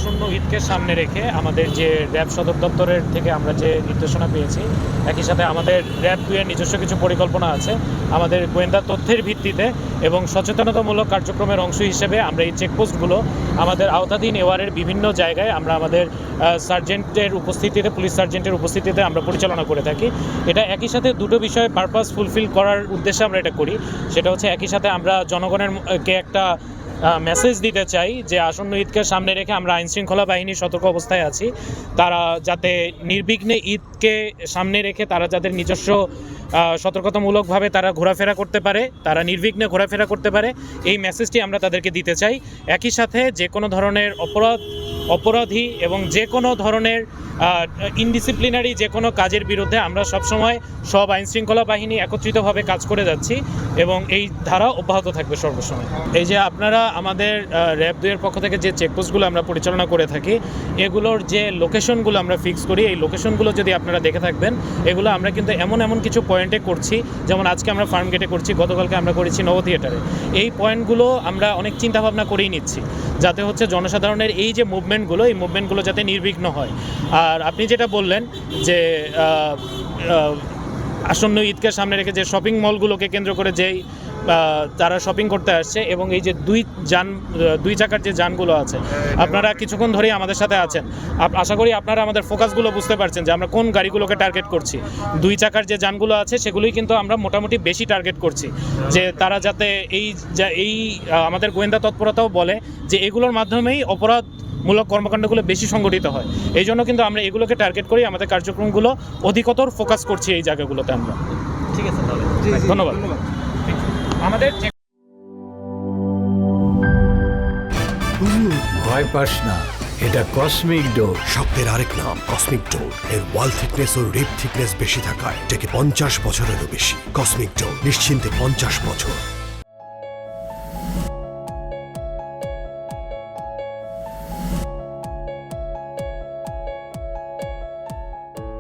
আসন্ন ঈদকে সামনে রেখে আমাদের যে র্যাব সদর দপ্তরের থেকে আমরা যে নির্দেশনা পেয়েছি, একই সাথে আমাদের র্যাব 2 এর নিজস্ব কিছু পরিকল্পনা আছে। আমাদের গোয়েন্দা তথ্যের ভিত্তিতে এবং সচেতনতামূলক কার্যক্রমের অংশ হিসেবে আমরা এই চেকপোস্টগুলো আমাদের আওতাধীন এওয়ারের বিভিন্ন জায়গায় আমরা আমাদের সার্জেন্টের উপস্থিতিতে, পুলিশ সার্জেন্টের উপস্থিতিতে আমরা পরিচালনা করে থাকি। এটা একই সাথে দুটো বিষয়ে পারপাস ফুলফিল করার উদ্দেশ্যে আমরা এটা করি। সেটা হচ্ছে একই সাথে আমরা জনগণেরকে একটা মেসেজ দিতে চাই যে আসন্ন ঈদকে সামনে রেখে আমরা আইনশৃঙ্খলা বাহিনীর সতর্ক অবস্থায় আছি। তারা যাতে নির্বিঘ্নে ঈদকে সামনে রেখে তারা যাদের নিজস্ব সতর্কতামূলকভাবে তারা ঘোরাফেরা করতে পারে, তারা নির্বিঘ্নে ঘোরাফেরা করতে পারে, এই মেসেজটি আমরা তাদেরকে দিতে চাই। একই সাথে যে কোনো ধরনের অপরাধী এবং যে কোনো ধরনের ইনডিসিপ্লিনারি যে কোনো কাজের বিরুদ্ধে আমরা সবসময় সব আইনশৃঙ্খলা বাহিনী একত্রিতভাবে কাজ করে যাচ্ছি এবং এই ধারা অব্যাহত থাকবে সর্বসময়। এই যে আপনারা আমাদের র্যাব 2 এর পক্ষ থেকে যে চেকপোস্টগুলো আমরা পরিচালনা করে থাকি, এগুলোর যে লোকেশনগুলো আমরা ফিক্স করি, এই লোকেশনগুলো যদি আপনারা দেখে থাকবেন, এগুলো আমরা কিন্তু এমন কিছু পয়েন্টে করছি, যেমন আজকে আমরা ফার্ম গেটে করছি, গতকালকে আমরা করেছি নব থিয়েটারে। এই পয়েন্টগুলো আমরা অনেক চিন্তাভাবনা করেই নিচ্ছি যাতে হচ্ছে জনসাধারণের এই যে মুভমেন্টগুলো যাতে নির্বিঘ্ন হয়। আর আপনি যেটা বললেন যে আসন্ন ঈদকে সামনে রেখে যে শপিং মলগুলোকে কেন্দ্র করে যেই তারা শপিং করতে আসছে এবং এই যে দুই চাকার যে যানগুলো আছে, আপনারা কিছুক্ষণ ধরেই আমাদের সাথে আছেন, আশা করি আপনারা আমাদের ফোকাসগুলো বুঝতে পারছেন যে আমরা কোন গাড়িগুলোকে টার্গেট করছি। 2 চাকার যে যানগুলো আছে সেগুলোই কিন্তু আমরা মোটামুটি বেশি টার্গেট করছি, যে তারা যাতে এই আমাদের গোয়েন্দা তৎপরতাও বলে যে এগুলোর মাধ্যমেই অপরাধমূলক কর্মকাণ্ডগুলো বেশি সংগঠিত হয়। এই জন্য কিন্তু আমরা এগুলোকে টার্গেট করি, আমাদের কার্যক্রমগুলো অধিকতর ফোকাস করছি এই জায়গাগুলোতে আমরা। ঠিক আছে, তাহলে ধন্যবাদ। আমাদের ভয় পাস না, এটা কসমিক ডোর। শব্দের আরেক নাম কসমিক ডোর। এর ওয়াল থিকনেস ও রিপ থিকনেস বেশি থাকায় এটাকে 50 বছরেরও বেশি। কসমিক ডোর, নিশ্চিন্তে 50 বছর।